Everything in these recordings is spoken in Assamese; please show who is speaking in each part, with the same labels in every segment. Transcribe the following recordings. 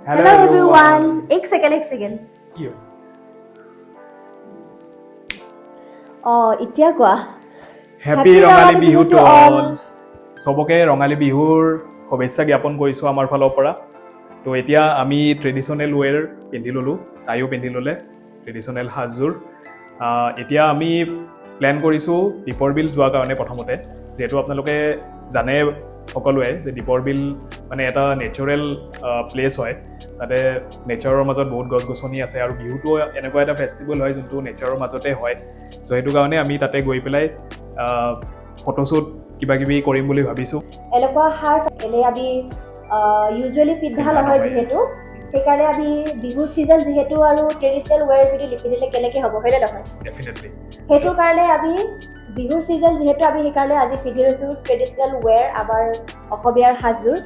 Speaker 1: Hello everyone. एक सेकेंड
Speaker 2: কি
Speaker 1: এতিয়া কোৱা
Speaker 2: happy Rongali Bihu to all সবকে ৰঙালী বিহুৰ শুভেচ্ছা জ্ঞাপন কৰিছো আমাৰ ফালৰ পৰা তো এতিয়া আমি ট্ৰেডিশনেল ওৱেৰ পিন্ধি ললো তাইও পিন্ধি ললে ট্ৰেডিশনেল সাজযোৰ এতিয়া আমি প্ল্যান কৰিছো দীপৰ বিল যোৱাৰ কাৰণে প্ৰথমতে যেহেতু আপোনালোকে জানে সকলোৱে যে দীপৰ বিল মানে এটা নেচাৰেল প্লেস হয় তাতে নেচাৰৰ মাজত বহুত গছ গছনি আছে আৰু বিহুটো এনেকুৱা এটা ফেষ্টিভেল হয় যোনটো নেচাৰৰ মাজতে হয় সো সেইটো কাৰণে আমি তাতে গৈ পেলাই ফটোশুট কিবা কিবি কৰিম বুলি ভাবিছো
Speaker 1: এনেকুৱা সাজ এলে আমি ইউজুৱেলি পিন্ধা নহয় যেহেতু সেইকাৰণে আমি বিহু সিজন যেহেতু আৰু ট্ৰেডিশনেল ওৱেৰ যদি লিপিদিলে কেনেকৈ হ'ব হয়নে নহয়
Speaker 2: ডেফিনেটলি
Speaker 1: সেইটো কাৰণে আমি বিহু সিজন যেহেতু আমি সেইকাৰণে আজি পিন্ধি লৈছোঁ ট্ৰেডিশনেল ওৱেৰ আমাৰ অসমীয়াৰ সাজযোৰ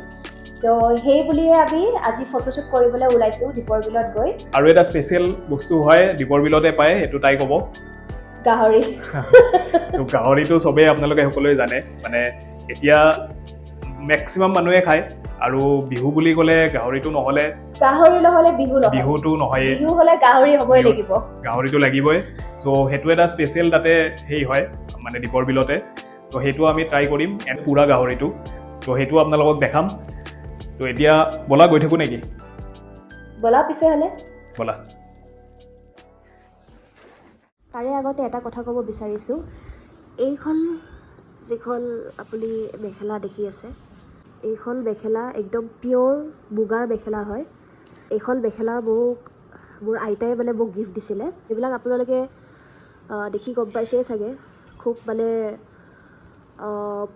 Speaker 1: তো সেই বুলিয়ে আমি আজি ফটোশ্বুট কৰিবলৈ ওলাইছোঁ দীপৰ বিলত গৈ
Speaker 2: আৰু এটা স্পেচিয়েল বস্তু হয় দীপৰ বিলতে পায় এইটো তাই ক'ব
Speaker 1: গাহৰি
Speaker 2: তো গাহৰিটো সবেই আপোনালোকে সকলোৱে জানে মানে এতিয়া মেক্সিমাম মানুহে খায় আৰু বিহু বুলি ক'লে গাহৰিটো নহ'লে বিহুটো নহয়
Speaker 1: বিহু হ'লে গাহৰি হ'বই লাগিব
Speaker 2: গাহৰিটো লাগিবই সো সেইটো এটা স্পেচিয়েল তাতে হেই হয় মানে দীপৰ বিলতে তো সেইটো আমি ট্ৰাই কৰিম এণ্ড পুৰা গাহৰিটো তো সেইটো আপোনালোকক দেখাম তো এতিয়া বলা গৈ থাকো নেকি
Speaker 1: বলা পিছে হ'লে
Speaker 2: বলা
Speaker 1: তাৰে আগতে এটা কথা ক'ব বিচাৰিছোঁ এইখন যিখন আপুনি মেখেলা দেখি আছে এইখন মেখেলা একদম পিয়'ৰ মুগাৰ মেখেলা হয় এইখন মেখেলা মোৰ আইতাই মানে মোক গিফ্ট দিছিলে এইবিলাক আপোনালোকে দেখি গম পাইছেই চাগে খুব মানে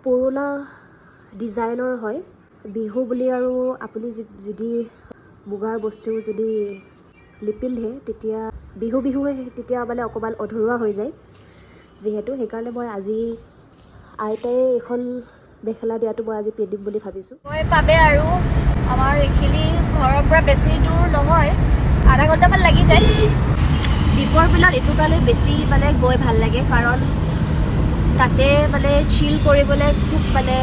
Speaker 1: পুৰণা ডিজাইনৰ হয় বিহু বুলি আৰু আপুনি যদি মুগাৰ বস্তু যদি নিপিন্ধে তেতিয়া বিহু তেতিয়া মানে অকণমান অধৰুৱা হৈ যায় যিহেতু সেইকাৰণে মই আজি আইতাই এখন মেখেলা দিয়াটো মই আজি পিন্ধিম বুলি ভাবিছোঁ মই পাবে আৰু আমাৰ এইখিনি ঘৰৰ পৰা বেছি দূৰ নহয় আধা ঘণ্টামান লাগি যায় দীপৰ বিলত এইটো কাৰণে বেছি মানে গৈ ভাল লাগে কাৰণ তাতে মানে চিল কৰিবলৈ খুব মানে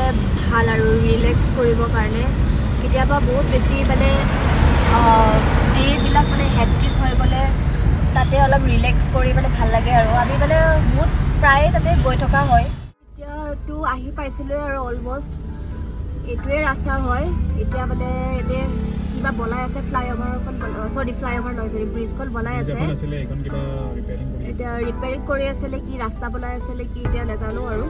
Speaker 1: ভাল আৰু ৰিলেক্স কৰিবৰ কাৰণে কেতিয়াবা বহুত বেছি মানে ডে'বিলাক মানে হেক্টিক হৈ গ'লে তাতে অলপ ৰিলেক্স কৰি মানে ভাল লাগে আৰু আমি মানে বহুত প্ৰায় তাতে গৈ থকা হয় এতিয়াতো আহি পাইছিলোঁ আৰু অলমষ্ট এইটোৱে ৰাস্তা হয় এতিয়া মানে ইয়াতে কিবা বনাই আছে ফ্লাইঅভাৰখন ব্ৰিজখন বনাই আছে এতিয়া ৰিপেয়াৰিং কৰি আছে নে কি ৰাস্তা বনাই আছে নে কি এতিয়া নাজানো আৰু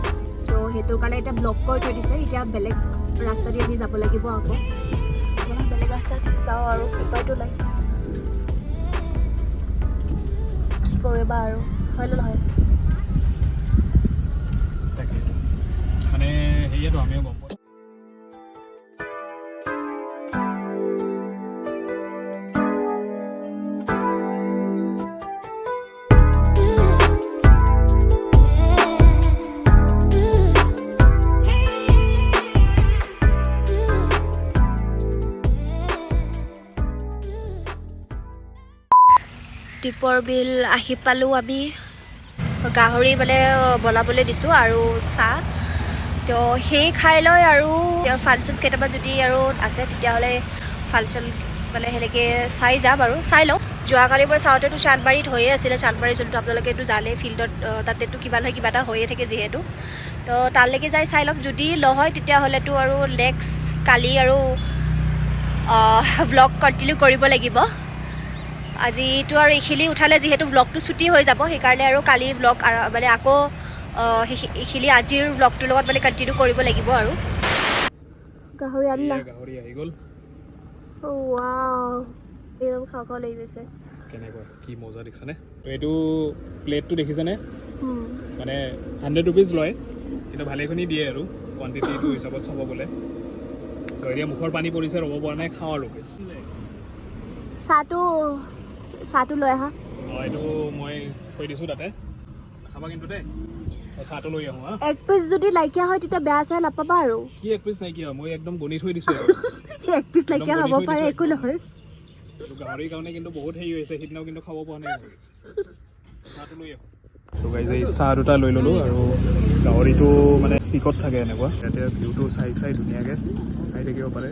Speaker 1: তো সেইটো কাৰণে এতিয়া ব্লক কৰি থৈ দিছে এতিয়া বেলেগ ৰাস্তা দি আমি যাব লাগিব আকৌ বেলেগ ৰাস্তাত যাওঁ আৰু উপায়টো নাই কি কৰিবা আৰু হয় নে নহয়
Speaker 2: মানে সেয়াটো আমিও গম পাওঁ
Speaker 1: দীপৰ বিল আহি পালোঁ আমি গাহৰি মানে বনাবলৈ দিছোঁ আৰু চাহ তো সেই খাই লৈ আৰু ফাংচনছ কেইটামান যদি আৰু আছে তেতিয়াহ'লে ফাংচন মানে সেনেকৈ চাই যাম আৰু চাই লওঁ যোৱাকালি মই চাওঁতেতো চান্দমাৰীত হৈয়ে আছিলে চান্দমাৰী যোনটো আপোনালোকেতো জানে ফিল্ডত তাতেতো কিবা নহয় কিবা এটা হৈয়ে থাকে যিহেতু তো তালৈকে যাই চাই ল'ম যদি নহয় তেতিয়াহ'লেতো আৰু নেক্সট কালি আৰু ব্লগ কণ্টিনিউ কৰিব লাগিব আজিতো আৰু এইখিনি উঠালে যিহেতু ব্লগটো ছুটি হৈ যাব সেইকাৰণে আৰু কালি ব্লগ মানে আকৌ এইখিনি আজিৰ ব্লগটোৰ লগত মানে কণ্টিনিউ কৰিব লাগিব আৰু গাহৰি আনিলা
Speaker 2: গাহৰি আহি গ'ল
Speaker 1: ৱাও একদম খাওঁ খাওঁ লাগি গৈছে
Speaker 2: কেনেকুৱা কি মজা দেখিছানে তো এইটো প্লেটটো দেখিছানে মানে 100 ৰুপিজ লয় কিন্তু ভালেখিনি দিয়ে আৰু কোৱান্টিটিটো হিচাপত চাব গ'লে তো এতিয়া মুখৰ পানী পৰিছে ৰ'ব পৰা নাই খাওঁ আৰু
Speaker 1: চাহটো লৈ আহা
Speaker 2: এইটো মই থৈ দিছোঁ তাতে খাবা কিন্তু দেই চাহটো লৈ আহোঁ
Speaker 1: এক পিচ যদি নাইকিয়া হয় তেতিয়া বেয়া চেয়া নাপাবা আৰু
Speaker 2: কি এক পিচ নাইকিয়া মই একদম গণি থৈ দিছোঁ
Speaker 1: এক পিচ নাইকিয়া হ'ব পাৰে একো নহয়
Speaker 2: গাহৰিৰ কাৰণে কিন্তু বহুত হেৰি হৈছে সিদিনাও কিন্তু খাব পৰা নাই চাহটো লৈ আহোঁ তো গাইজ এই চাহ দুটা লৈ ল'লোঁ আৰু গাহৰিটো মানে ষ্টিকত থাকে এনেকুৱা ইয়াতে ভিউটো চাই ধুনীয়াকৈ খাই থাকিব পাৰে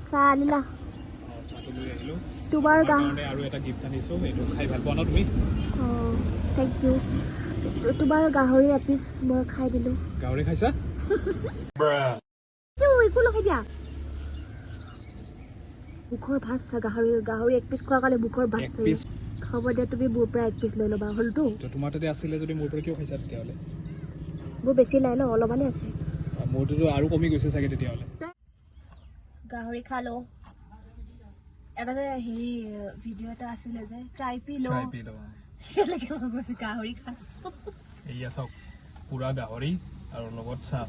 Speaker 1: চাহ আনিলা
Speaker 2: চাহটো লৈ আহিলোঁ
Speaker 1: তোমাৰ
Speaker 2: কাৰণে আৰু এটা গিফ্ট আনিছোঁ এইটো খাই ভাল পোৱা ন তুমি
Speaker 1: অঁ থেংক ইউ তোমাৰ গাহৰি এপিচ মই খাই দিলোঁ
Speaker 2: গাহৰি খাইছা
Speaker 1: একো নহয় দিয়া মুখৰ ভাত গাহৰি এক পিচ খোৱাৰ কাৰণে মুখৰ ভাত হ'ব দিয়া তুমি মোৰ পৰা এক পিচ লৈ ল'বা হ'লতো
Speaker 2: তোমাৰ তাতে আছিলে যদি মোৰ পৰা কিয় খাইছা তেতিয়াহ'লে
Speaker 1: মোৰ বেছি নাই ন অলপমানে আছে
Speaker 2: মোৰটোতো আৰু কমি গৈছে চাগে তেতিয়াহ'লে
Speaker 1: গাহৰি খালোঁ এটা যে হেৰি ভিডিঅ' এটা আছিলে যে চাই পি ল সেনেকৈ মই কৈছোঁ গাহৰি খালোঁ
Speaker 2: এয়া চাওক পুৰা গাহৰি আৰু লগত চাহ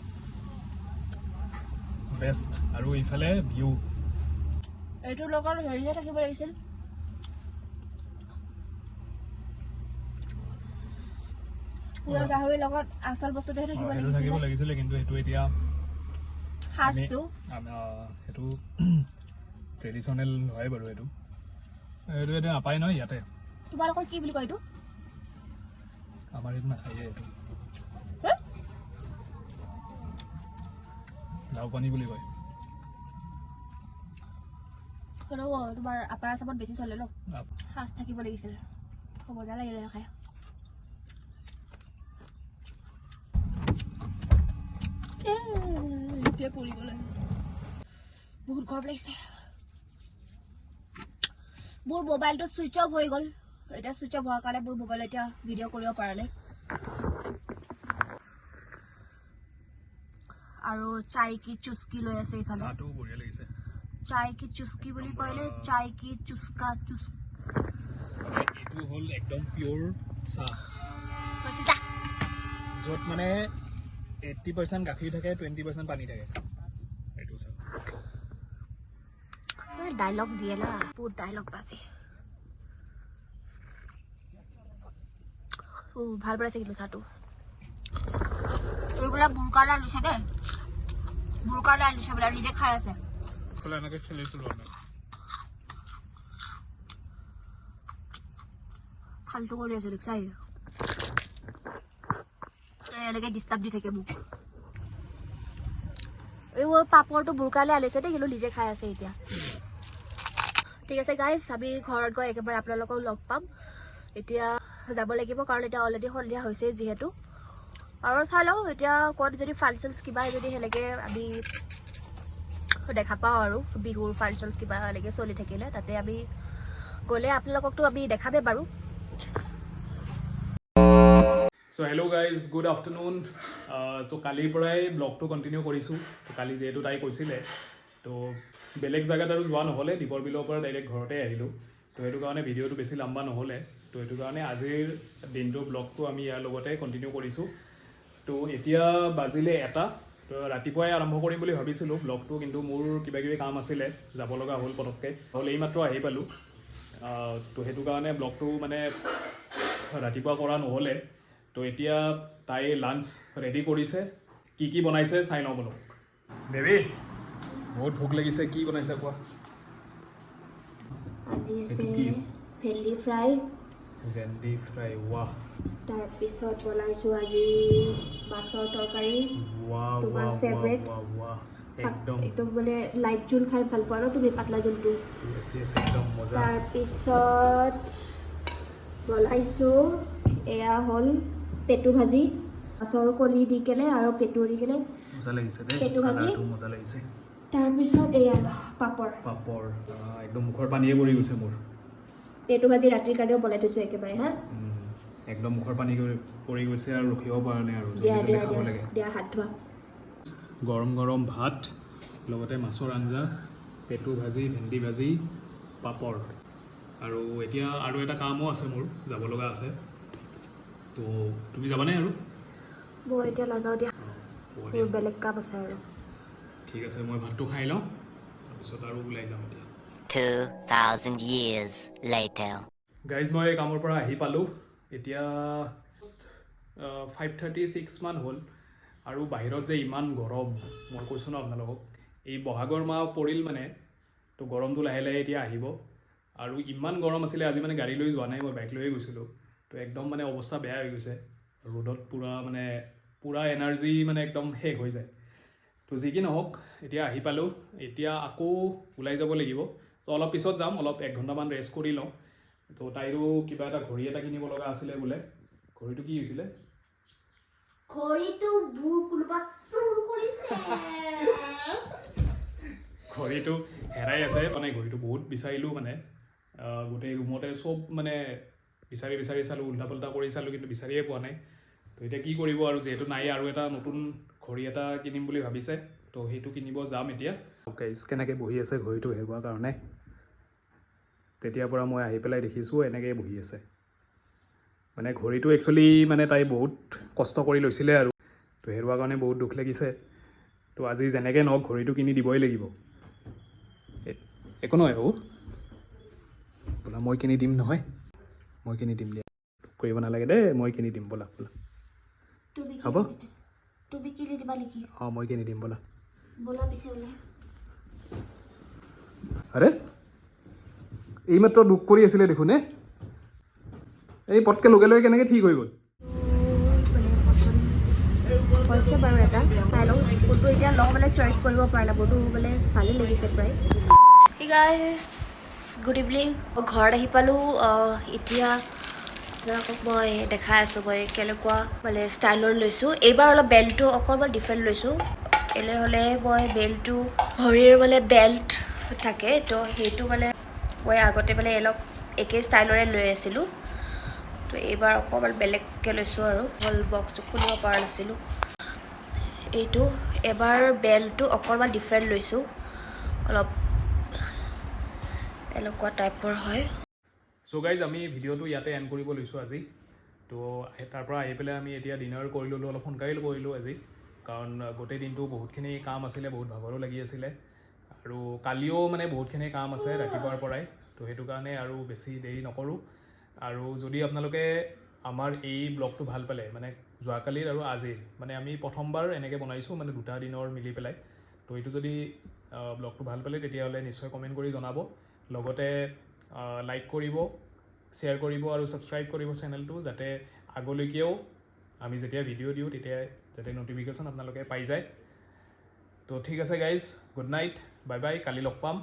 Speaker 2: বেষ্ট আৰু ইফালে ভিউ
Speaker 1: এইটোৰ লগত হেৰিহে থাকিব লাগিছিল পুৰা গাহৰিৰ লগত আচল বস্তুটোহে থাকিব
Speaker 2: লাগিছিলে কিন্তু এইটো এতিয়া
Speaker 1: সাজটো
Speaker 2: সেইটো ট্ৰেডিশ্যনেল হয় বাৰু এইটো এতিয়া নাপায় নহয় ইয়াতে
Speaker 1: তোমালোকৰ কি বুলি কয় এইটো
Speaker 2: আমাৰ এইটো নাখায়ে এইটো লাও পানী বুলি কয়
Speaker 1: তোমাৰ আপাৰ আচামত বেছি চলে ন সাজ থাকিব লাগিছিল মজা লাগিলে খাই এতিয়া পৰিবলৈ বহুত গৰম লাগিছে মোৰ মোবাইলটো ছুইচ অফ হৈ গ'ল এতিয়া ছুইচ অফ হোৱাৰ কাৰণে মোৰ মোবাইল এতিয়া ভিডিঅ' কৰিব পৰা নাই আৰু চাই কি চুস্কি লৈ আছে ইফালে
Speaker 2: চাহটো বঢ়িয়া লাগিছে
Speaker 1: চাই কি চুস্কি বুলি কয়নে চাই কি চুস্কা
Speaker 2: এইটো হ'ল একদম পিয়'ৰ চাহ য'ত মানে 80% গাখীৰ থাকে 20% পানী থাকে এইটো চাহ
Speaker 1: ডাইলগ দিয়ে না বহুত ডাইলগ বাজে ভাল পাইছে কিন্তু চাহটো এইবিলাক বুৰকালে আনিছে দেই বুৰকালে আনিছে বোলে নিজে খাই আছে
Speaker 2: এনেকৈ খেলিছিলোঁ
Speaker 1: ফাল্টু কৰি আছে চাই এনেকৈ ডিষ্টাৰ্ব দি থাকে মোক এই পাপৰটো বুৰকালে আনিছে দেই কিন্তু নিজে খাই আছে এতিয়া ঠিক আছে গাইজ আমি ঘৰত গৈ একেবাৰে আপোনালোকক লগ পাম এতিয়া যাব লাগিব কাৰণ এতিয়া অলৰেডি সন্ধিয়া হৈছে যিহেতু আৰু চাই লওঁ এতিয়া ক'ত যদি ফাংচনছ কিবা যদি সেনেকৈ আমি দেখা পাওঁ আৰু বিহুৰ ফাংচনছ কিবা এনেকৈ চলি থাকিলে তাতে আমি গ'লে আপোনালোককতো আমি দেখামেই বাৰু
Speaker 2: চ' হেল্ল' গাইজ গুড আফটাৰনুন তো কালিৰ পৰাই ব্লগটো কণ্টিনিউ কৰিছোঁ তো কালি যিহেতু তাই কৈছিলে তো বেলেগ জেগাত আৰু যোৱা নহ'লে দীপৰ বিলৰ পৰা ডাইৰেক্ট ঘৰতে আহিলোঁ তো সেইটো কাৰণে ভিডিঅ'টো বেছি লম্বা নহ'লে তো সেইটো কাৰণে আজিৰ দিনটোৰ ব্লগটো আমি ইয়াৰ লগতে কণ্টিনিউ কৰিছোঁ তো এতিয়া বাজিলে 1টা তো ৰাতিপুৱাই আৰম্ভ কৰিম বুলি ভাবিছিলোঁ ব্লগটো কিন্তু মোৰ কিবাকিবি কাম আছিলে যাব লগা হ'ল পটককৈ হ'ল এইমাত্ৰ আহি পালোঁ তো সেইটো কাৰণে ব্লগটো মানে ৰাতিপুৱা কৰা নহ'লে তো এতিয়া তাই লাঞ্চ ৰেডি কৰিছে কি বনাইছে চাই লওঁ বোলো বেবী বহুত ভোক লাগিছে কি বনাইছে কোৱা
Speaker 1: আজি আছে ভেন্দি ফ্ৰাই
Speaker 2: ৱাহ
Speaker 1: তাৰপিছত বনাইছোঁ আজি মাছৰ তৰকাৰী তোমাৰ ফেভৰেট একদম মানে লাইট জোল খাই ভাল পোৱা ন তুমি পাতলা জোলটো তাৰপিছত বনাইছোঁ এয়া হ'ল পেটু ভাজি মাছৰ কণী দি কেনে আৰু পেটু দি কেনে পেটু ভাজি তাৰপিছত এয়া পাপৰ
Speaker 2: একদম মুখৰ পানীয়ে পৰি গৈছে মোৰ
Speaker 1: পেটু ভাজি ৰাতিৰ কাৰণেও বনাই থৈছোঁ একেবাৰে হা
Speaker 2: একদম মুখৰ পানী পৰি গৈছে আৰু ৰখিব পৰা নাই আৰু
Speaker 1: দিয়া হাত ধোৱা
Speaker 2: গৰম ভাত লগতে মাছৰ আঞ্জা পেটু ভাজি ভেন্দি ভাজি পাপৰ আৰু এতিয়া আৰু এটা কামো আছে মোৰ যাব লগা আছে তো তুমি যাবানে আৰু
Speaker 1: মই এতিয়া নাযাওঁ দিয়া মোৰ বেলেগ কাম আছে আৰু
Speaker 2: ঠিক আছে মই ভাতটো খাই লওঁ তাৰপিছত আৰু ওলাই যাম এতিয়া
Speaker 3: 2000 years later
Speaker 2: গাইজ মই কামৰ পৰা আহি পালোঁ এতিয়া 5:36 মান হ'ল আৰু বাহিৰত যে ইমান গৰম মই কৈছোঁ ন আপোনালোকক এই বহাগৰ মাহ পৰিল মানে তো গৰমটো লাহে লাহে এতিয়া আহিব আৰু ইমান গৰম আছিলে আজি মানে গাড়ী লৈ যোৱা নাই মই বাইক লৈয়ে গৈছিলোঁ তো একদম মানে অৱস্থা বেয়া হৈ গৈছে ৰ'দত পূৰা এনাৰ্জি মানে একদম শেষ হৈ যায় তো যি কি নহওক এতিয়া আহি পালোঁ এতিয়া আকৌ ওলাই যাব লাগিব তো অলপ পিছত যাম, অলপ 1 ঘণ্টামান ৰেষ্ট কৰি লওঁ। তো তাইৰো কিবা এটা ঘড়ী এটা কিনিব লগা আছিলে বোলে। ঘড়ীটো কি হৈছিলে?
Speaker 1: ঘড়ীটো বুৰ কোনোবা চুৰ কৰিছে।
Speaker 2: ঘড়ীটো হেৰাই আছে, মানে ঘড়ীটো বহুত বিচাৰিলোঁ, মানে গোটেই ৰুমতে চব মানে বিচাৰি চালোঁ, উল্টা পুল্টা কৰি চালোঁ, কিন্তু বিচাৰিয়ে পোৱা নাই। তো এতিয়া কি কৰিব আৰু, যিহেতু নাই, আৰু এটা নতুন ঘড়ী এটা কিনিম বুলি ভাবিছে, তো সেইটো কিনিব যাম এতিয়া। গাইজ কেনেকৈ বহি আছে ঘড়ীটো হেৰুৱাৰ কাৰণে। তেতিয়াৰ পৰা মই আহি পেলাই দেখিছোঁ এনেকৈ বহি আছে। মানে ঘড়ীটো একচুৱেলি মানে তাই বহুত কষ্ট কৰি লৈছিলে আৰু, তো হেৰুৱাৰ কাৰণে বহুত দুখ লাগিছে। তো আজি যেনেকৈ নহওক ঘড়ীটো কিনি দিবই লাগিব। একো নহয় অ' বোলা, মই কিনি দিম নহয়, মই কিনি দিম দিয়া, কৰিব নালাগে দেই, মই কিনি দিম, ব'লা ব'লা, হ'ব?
Speaker 1: তুমি কিনি দিবা নেকি?
Speaker 2: অঁ মই কিনি দিম, ব'লা
Speaker 1: ব'লা পিছে ওলাই।
Speaker 2: আৰে এইমাত্ৰ দুখ কৰি আছিলে দেখোন, এই পটকৈ লগে লগে কেনেকৈ ঠিক হৈ গ'ল?
Speaker 1: হৈছে বাৰু এটা চাই লওঁ, কোনটো এতিয়া লওঁ মানে চইচ কৰিব পৰা নাই, বহুতো মানে ভালেই লাগিছে প্ৰায়। Hey guys, good evening. মই ঘৰত আহি পালোঁ। এতিয়া আপোনালোকক মই দেখাই আছোঁ মই কেনেকুৱা মানে ষ্টাইলৰ লৈছোঁ। এইবাৰ অলপ বেল্টটো অকণমান ডিফাৰেণ্ট লৈছোঁ। হ'লে মই বেল্টটো ভৰিৰ মানে বেল্ট থাকে, তো সেইটো মানে মই আগতে মানে অলপ একেই ষ্টাইলৰে লৈ আছিলোঁ। তো এইবাৰ অকণমান বেলেগকৈ লৈছোঁ আৰু হ'ল বক্সটো খুলিব পৰা নাছিলোঁ। এইটো এবাৰ বেল্টটো অকণমান ডিফাৰেণ্ট লৈছোঁ, অলপ এনেকুৱা টাইপৰ হয়।
Speaker 2: চ' গাইজ আমি ভিডিঅ'টো ইয়াতে এণ্ড কৰিব লৈছোঁ আজি। তো তাৰ পৰা আহি পেলাই আমি এতিয়া ডিনাৰ কৰি ল'লোঁ, অলপ সোনকালে কৰিলোঁ আজি, কাৰণ গোটেই দিনটো বহুতখিনি কাম আছিলে, বহুত ভাগৰো লাগি আছিলে, আৰু কালিও মানে বহুতখিনি কাম আছে ৰাতিপুৱাৰ পৰাই। তো সেইটো কাৰণে আৰু বেছি দেৰি নকৰোঁ। আৰু যদি আপোনালোকে আমাৰ এই ব্লগটো ভাল পালে, মানে যোৱাকালিৰ আৰু আজিৰ, মানে আমি প্ৰথমবাৰ এনেকৈ বনাইছোঁ, মানে 2টা দিনৰ মিলি পেলাই। তো এইটো যদি ব্লগটো ভাল পালে তেতিয়াহ'লে নিশ্চয় কমেণ্ট কৰি জনাব, লগতে লাইক কৰিব, শ্বেয়াৰ কৰিব আৰু ছাবস্ক্ৰাইব কৰিব চেনেলটো, যাতে আগলৈকেও আমি যেতিয়া ভিডিঅ' দিওঁ তেতিয়া যাতে ন'টিফিকেশ্যন আপোনালোকে পাই যায়। তো ঠিক আছে guys, good night, bye bye, কালি লগ পাম।